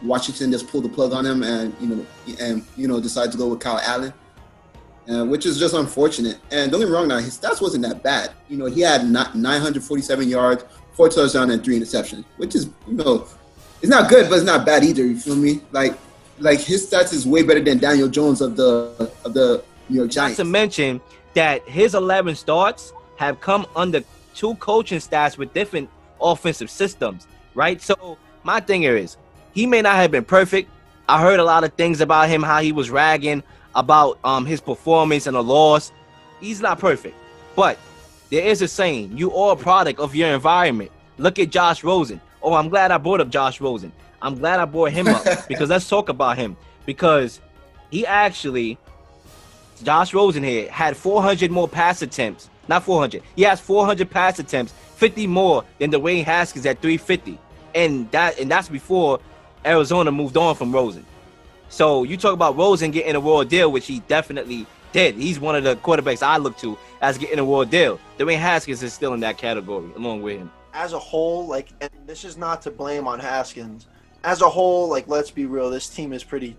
Washington just pulled the plug on him and decided to go with Kyle Allen, which is just unfortunate. And don't get me wrong, now his stats wasn't that bad. He had 947 yards, 4 touchdowns, and 3 interceptions, which is it's not good, but it's not bad either. You feel me? Like his stats is way better than Daniel Jones of the New York Giants. Not to mention that his 11 starts have come under 2 coaching staffs with different offensive systems, right? So my thing is, he may not have been perfect. I heard a lot of things about him, how he was ragging about his performance and the loss. He's not perfect, but there is a saying: you are a product of your environment. Look at Josh Rosen. Oh, I'm glad I brought up Josh Rosen. I'm glad I brought him up because let's talk about him, because he actually, Josh Rosen here, had 400 more pass attempts. Not 400. He has 400 pass attempts, 50 more than Dwayne Haskins at 350. And that's before Arizona moved on from Rosen. So you talk about Rosen getting a raw deal, which he definitely did. He's one of the quarterbacks I look to as getting a raw deal. Dwayne Haskins is still in that category along with him. As a whole, and this is not to blame on Haskins. As a whole, let's be real, this team is pretty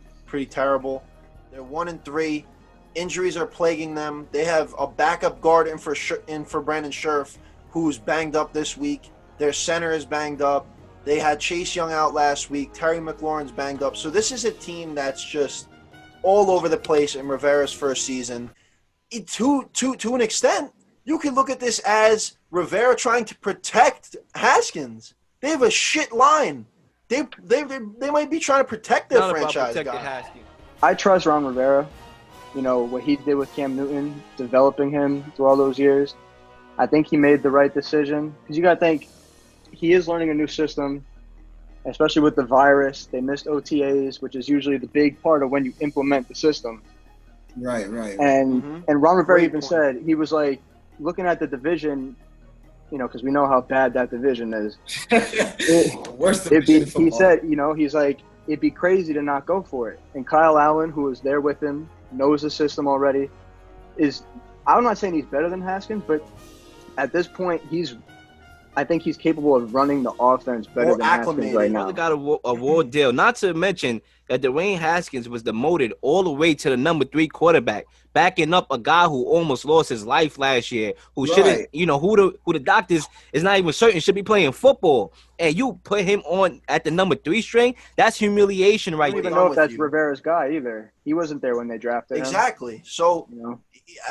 terrible. They're 1-3. Injuries are plaguing them. They have a backup guard in for Brandon Scherf, who's banged up this week. Their center is banged up. They had Chase Young out last week. Terry McLaurin's banged up. So this is a team that's just all over the place in Rivera's first season. To an extent, you can look at this as Rivera trying to protect Haskins. They have a shit line. They might be trying to protect their franchise guy. I trust Ron Rivera. What he did with Cam Newton, developing him through all those years. I think he made the right decision, because you got to think he is learning a new system, especially with the virus. They missed OTAs, which is usually the big part of when you implement the system. Right. And Ron Rivera even said, he was like, looking at the division, because we know how bad that division is. Worst division in football. He said, he's like, it'd be crazy to not go for it. And Kyle Allen, who was there with him, knows the system already, I'm not saying he's better than Haskins, but at this point, I think he's capable of running the offense better than Haskins right now. He got a raw deal. Not to mention that Dwayne Haskins was demoted all the way to the number 3 quarterback, backing up a guy who almost lost his life last year, who shouldn't, who the doctors is not even certain should be playing football, and you put him on at the number 3 string. That's humiliation right there. I don't even know if that's Rivera's guy either. He wasn't there when they drafted him. Exactly. So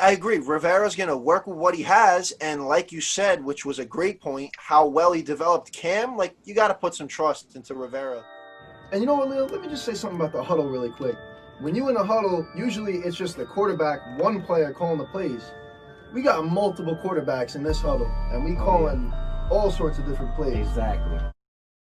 I agree. Rivera's going to work with what he has, and like you said, which was a great point, how well he developed Cam. You got to put some trust into Rivera. And you know what, Leo? Let me just say something about the huddle really quick. When you in a huddle, usually it's just the quarterback, one player calling the plays. We got multiple quarterbacks in this huddle, and we calling all sorts of different plays. Exactly.